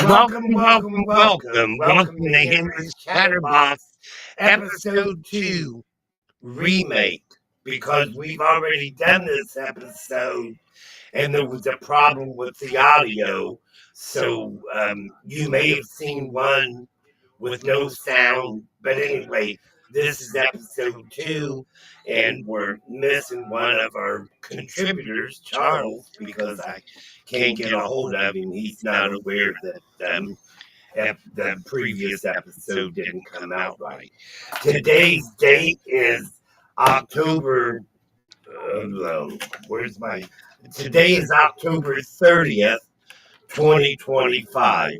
Welcome to Henry's Chatterbox, Episode 2 Remake. Because we've already done this episode and there was a problem with the audio. So you may have seen one with no sound. But anyway, this is episode 2, and we're missing one of our contributors, Charles, because I can't get a hold of him. He's not aware that the previous episode didn't come out right. Today's date is October. Where's my? Today is October 30th, 2025.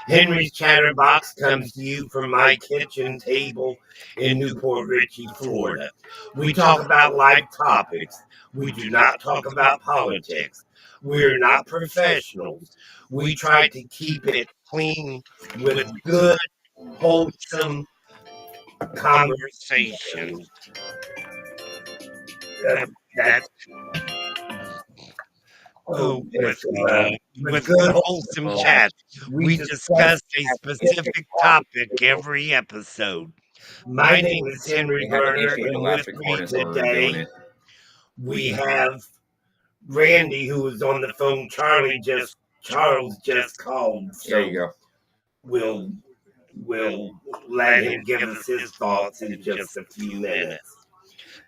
Henry's Chatterbox comes to you from my kitchen table in Newport Richey, Florida. We talk about life topics. We do not talk about politics. We're not professionals. We try to keep it clean with good, wholesome conversations. That's with good, wholesome chat. We discuss a specific topic every episode. My name is Henry Berner, and with me today we have Randy, who is on the phone. Charles just called. So there you go. We'll let him give us his thoughts in just a few minutes.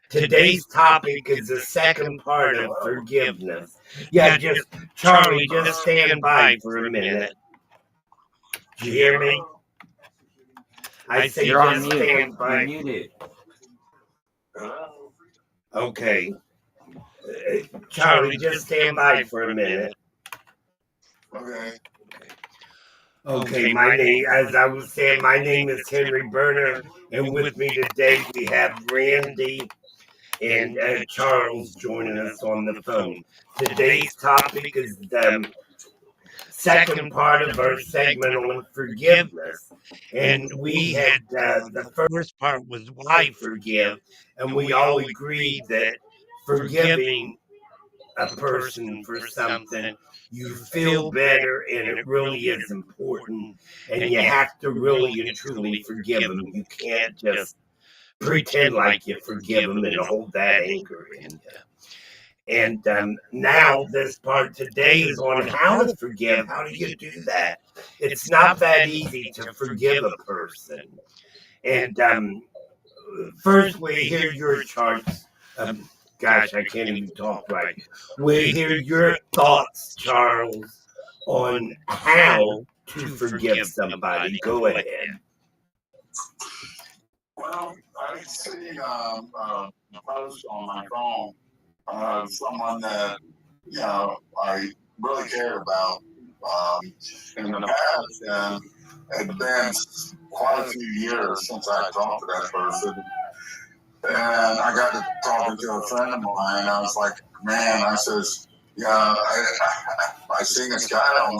Today's topic is the second part of forgiveness. Yeah, Charlie, just stand by for a minute. Do you hear me? I say You're just on mute. stand by. You're muted. Okay. Charlie, just stand by for a minute. Okay, as I was saying, my name is Henry Berner, and with me today we have Randy and Charles joining us on the phone. Today's topic is the second part of our segment on forgiveness. And we had the first part was why forgive, and we all agreed that forgiving a person for something, you feel better, and it really is important, and you have to really and truly forgive them. You can't just pretend like you forgive them and hold that anger in you. And now this part today is on how to forgive. How do you do that? It's not that easy to forgive a person. And first we hear your charts. Gosh, I can't even talk right. We hear your thoughts, Charles, on how to forgive somebody. Go ahead. Well, I see a post on my phone of someone that, I really cared about in the past, and it had been quite a few years since I talked to that person. And I got to talking to a friend of mine, and I was like, man, I says, I seen this guy on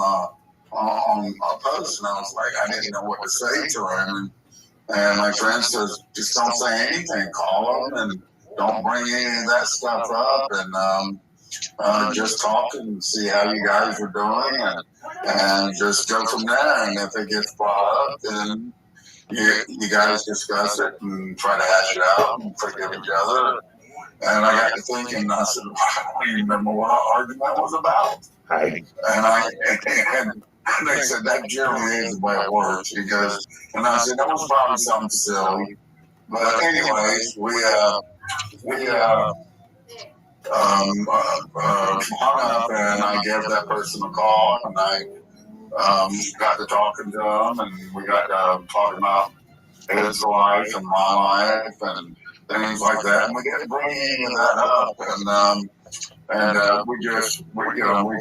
a post, and I was like, I didn't know what to say to him. And my friend says, just don't say anything. Call them and don't bring any of that stuff up, and just talk and see how you guys are doing, and just go from there. And if it gets brought up, then you guys discuss it and try to hash it out and forgive each other. And I got to thinking, I said, I don't even remember what our argument was about. And they said, that generally is the way it works. Because, and I said, that was probably something silly. But anyways, we hung up, and I gave that person a call, and I got to talking to him, and we got to talking about his life and my life and things like that. And we didn't bring any of that up, and we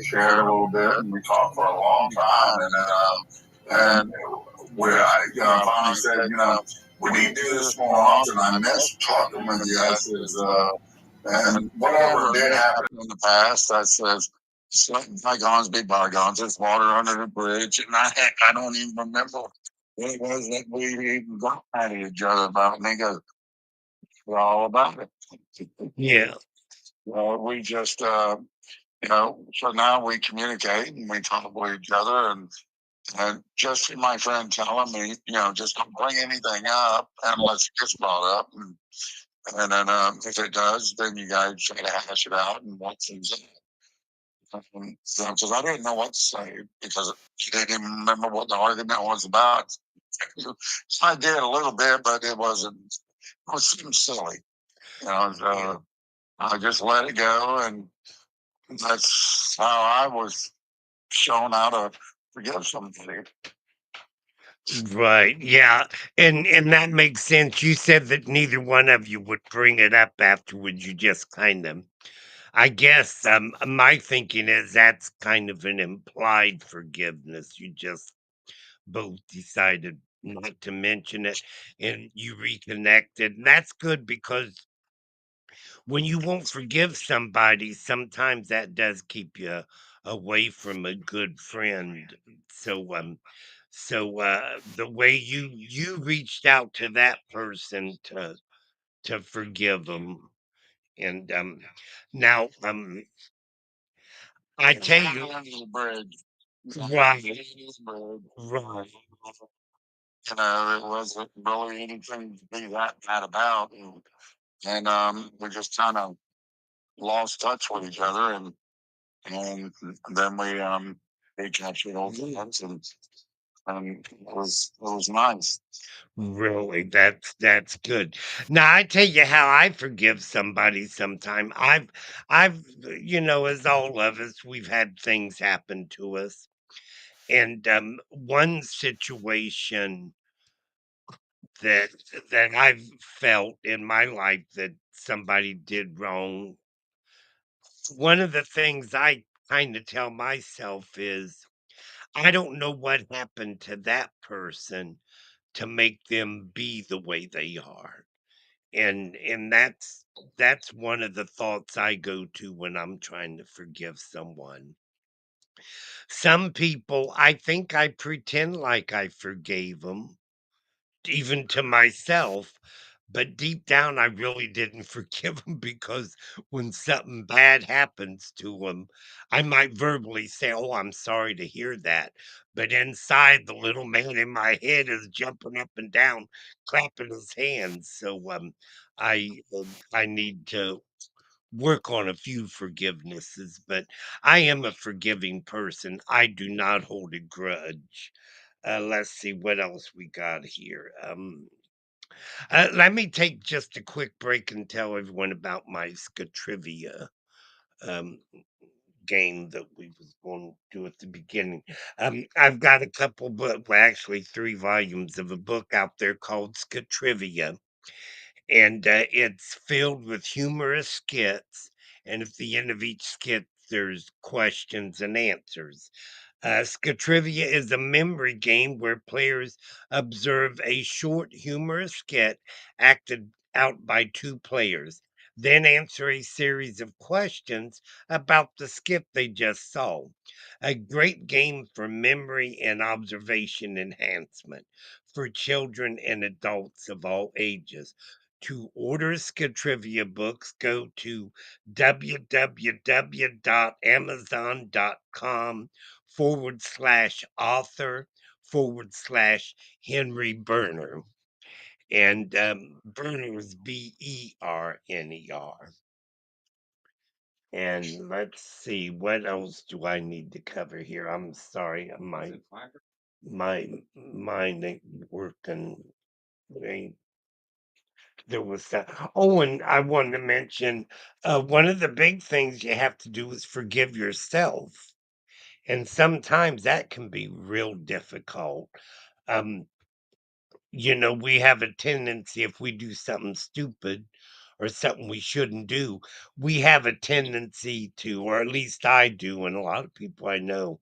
shared a little bit, and we talked for a long time, and I finally said, we need to do this more often. I miss talking with you. I says, and whatever did happen in the past, I says, bygones be bygones. There's water under the bridge, and I don't even remember what it was that we even got at each other about. And he goes, we're all about it. Yeah. Well, we just, so now we communicate and we talk with each other, And just my friend telling me, just don't bring anything up unless it gets brought up. And then if it does, then you guys try to hash it out and work things out. So, because I didn't know what to say because I didn't even remember what the argument was about. So I did a little bit, but it seemed silly. So I just let it go, and that's how I was shown how to forgive somebody. Right. Yeah. And that makes sense. You said that neither one of you would bring it up afterwards. You just kind of, I guess, my thinking is that's kind of an implied forgiveness. You just both decided not to mention it and you reconnected. And that's good because when you won't forgive somebody, sometimes that does keep you away from a good friend. So the way you reached out to that person to forgive them, and now I tell you, Under the bridge. right, Under the bridge. right, It wasn't really anything to be that mad about, and we just kind of lost touch with each other, and then we recaptured old friends, and it was nice. really, that's good. Now I tell you how I forgive somebody. Sometime I've as all of us, we've had things happen to us. And one situation that that I've felt in my life that somebody did wrong, one of the things I kind of tell myself is I don't know what happened to that person to make them be the way they are. And that's one of the thoughts I go to when I'm trying to forgive someone. Some people, I think I pretend like I forgave them, even to myself, but deep down, I really didn't forgive him because when something bad happens to him, I might verbally say, "Oh, I'm sorry to hear that." But inside, the little man in my head is jumping up and down, clapping his hands. So I need to work on a few forgivenesses, but I am a forgiving person. I do not hold a grudge. Let's see what else we got here. Let me take just a quick break and tell everyone about my Scatrivia um, game that we was going to do at the beginning. I've got a couple, well, actually 3 volumes of a book out there called Scatrivia, and it's filled with humorous skits. And at the end of each skit, there's questions and answers. Scatrivia is a memory game where players observe a short, humorous skit acted out by 2 players, then answer a series of questions about the skit they just saw. A great game for memory and observation enhancement for children and adults of all ages. To order Scatrivia books, go to www.amazon.com/author/Henry Berner. And Berner is Berner. And let's see, what else do I need to cover here? I'm sorry, my mind ain't working. Ain't There was that. Oh, and I wanted to mention one of the big things you have to do is forgive yourself. And sometimes that can be real difficult. Um, we have a tendency, if we do something stupid or something we shouldn't do, we have a tendency to, or at least I do, and a lot of people I know,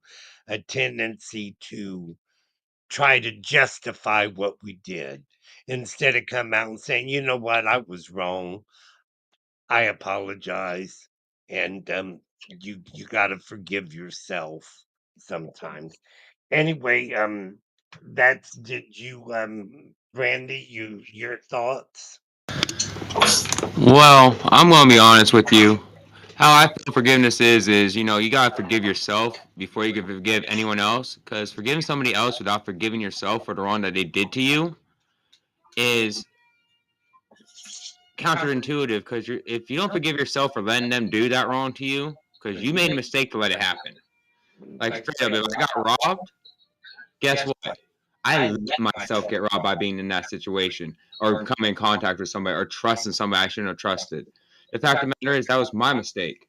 a tendency to try to justify what we did instead of come out and saying, you know what, I was wrong. I apologize. And you gotta forgive yourself sometimes. Anyway, that's did you Randy, your thoughts? Well, I'm gonna be honest with you. How I feel forgiveness is you gotta forgive yourself before you can forgive anyone else. Because forgiving somebody else without forgiving yourself for the wrong that they did to you is counterintuitive. Because if you don't forgive yourself for letting them do that wrong to you, because you made a mistake to let it happen. Like straight up, if I got robbed, guess what? I let myself get robbed by being in that situation or come in contact with somebody or trusting somebody I shouldn't have trusted. The fact of the matter is that was my mistake.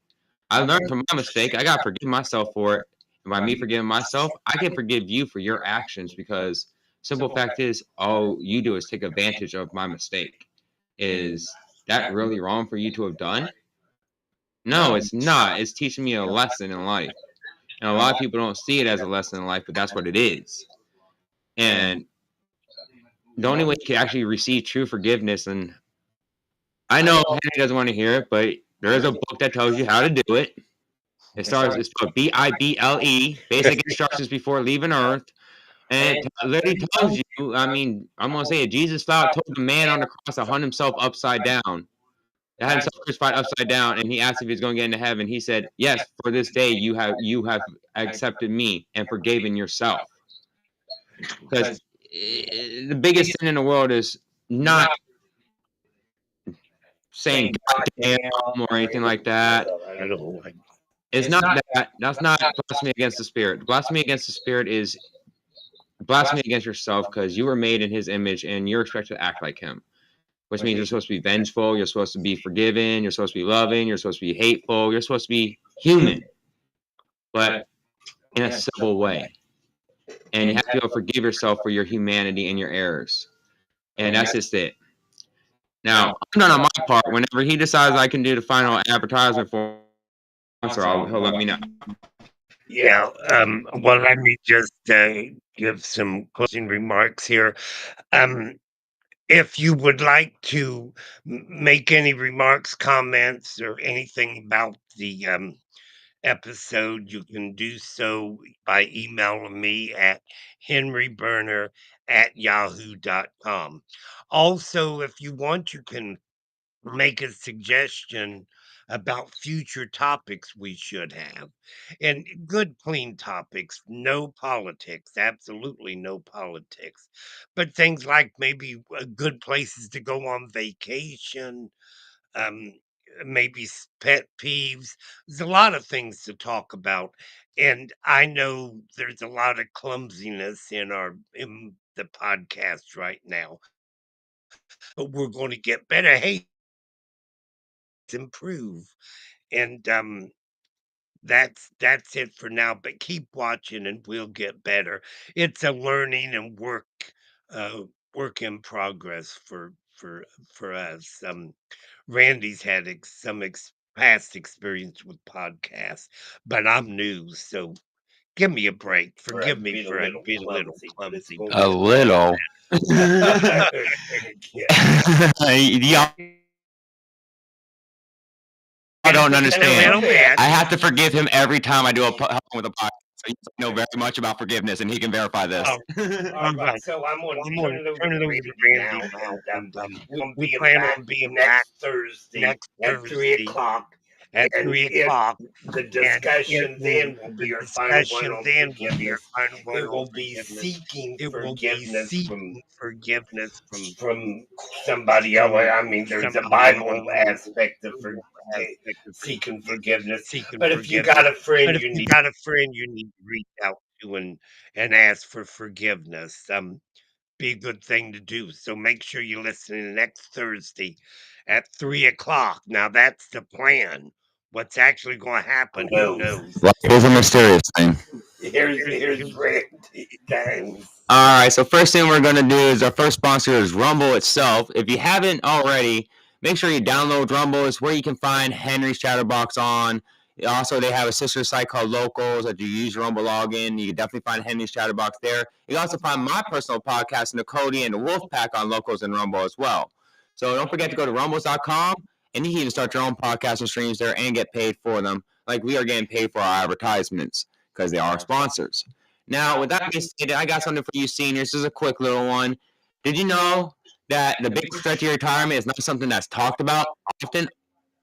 I learned from my mistake. I got to forgive myself for it. And by me forgiving myself, I can forgive you for your actions because simple fact is all you do is take advantage of my mistake. Is that really wrong for you to have done? No, it's not. It's teaching me a lesson in life. And a lot of people don't see it as a lesson in life, but that's what it is. And the only way you can actually receive true forgiveness, and I know Henry doesn't want to hear it, but there is a book that tells you how to do it. It's called Bible, Basic Instructions Before Leaving Earth. And it literally tells you, I mean, I'm going to say it. Jesus told the man on the cross to hunt himself upside down. That had himself crucified upside down, and he asked if he was going to get into heaven. He said, yes, for this day you have accepted me and forgiven yourself. Because the biggest sin in the world is not saying goddamn or anything like that. It's not that. That's not blasphemy against the Spirit. Blasphemy against the Spirit is blasphemy against yourself because you were made in His image and you're expected to act like Him, which means you're supposed to be vengeful, you're supposed to be forgiving, you're supposed to be loving, you're supposed to be hateful, you're supposed to be human, but in a civil way. And you have to be able to forgive yourself for your humanity and your errors. And that's just it. Now, I'm done on my part. Whenever he decides I can do the final advertisement for him, so he'll let me know. Yeah. Well, let me just give some closing remarks here. If you would like to make any remarks, comments, or anything about the episode, you can do so by emailing me at henryburner@yahoo.com. Also, if you want, you can make a suggestion about future topics we should have. And good, clean topics, no politics, absolutely no politics. But things like maybe good places to go on vacation, um, maybe pet peeves. There's a lot of things to talk about. And I know there's a lot of clumsiness in the podcast right now. But we're going to get better. Hey, improve. And that's it for now, but keep watching and we'll get better. It's a learning and work in progress for us. Randy's had some past experience with podcasts, but I'm new, so give me a break. Forgive me for being a little clumsy. A little. Y'all don't understand. I have to forgive him every time I do help him with a podcast. So you know very much about forgiveness, and he can verify this. All right. So I'm going to turn it over to Randy now. We plan on being back Thursday at 3 o'clock. At 3 o'clock, the discussion then will be our final one on forgiveness. It will be seeking forgiveness from somebody else. I mean, there's a Bible aspect of seeking forgiveness. But if you got a friend, you need to reach out to and ask for forgiveness. Be a good thing to do. So make sure you listen next Thursday at 3 o'clock. Now that's the plan. What's actually going to happen? Who knows? Life is a mysterious thing. Here's Randy. Thanks. All right. So first thing we're going to do is our first sponsor is Rumble itself. If you haven't already, make sure you download Rumble. It's where you can find Henry's Chatterbox on. Also, they have a sister site called Locals that you use Rumble login. You can definitely find Henry's Chatterbox there. You can also find my personal podcast, Nicody and the Wolfpack, on Locals and Rumble as well. So don't forget to go to rumbles.com, and you can even start your own podcast and streams there and get paid for them, like we are getting paid for our advertisements because they are sponsors. Now, with that being said, I got something for you seniors. This is a quick little one. Did you know that the big stretch of your retirement is not something that's talked about often?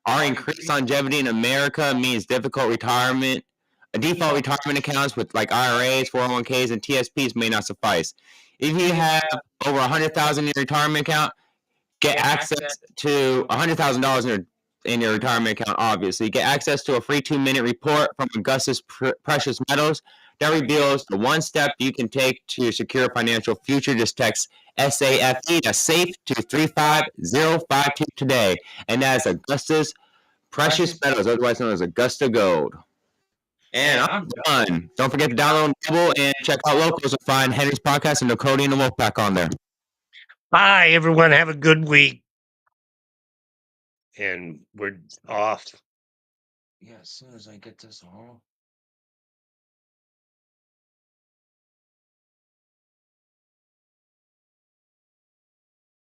Our increased longevity in America means difficult retirement. Default retirement accounts with like IRAs, 401ks, and TSPs may not suffice. If you have over $100,000 in your retirement account, get access to $100,000 in your retirement account. Obviously, get access to a free 2-minute report from Augustus Precious Metals that reveals the one step you can take to secure a financial future. Just text SAFE, that's SAFE, to 35052 today, and that's Augustus Precious Metals, otherwise known as Augusta Gold. And I'm done. Don't forget to download Double and check out Locals and find Henry's podcast and the Cody and the Wolfpack on there. Bye, everyone. Have a good week. And we're off. Yeah, as soon as I get this all.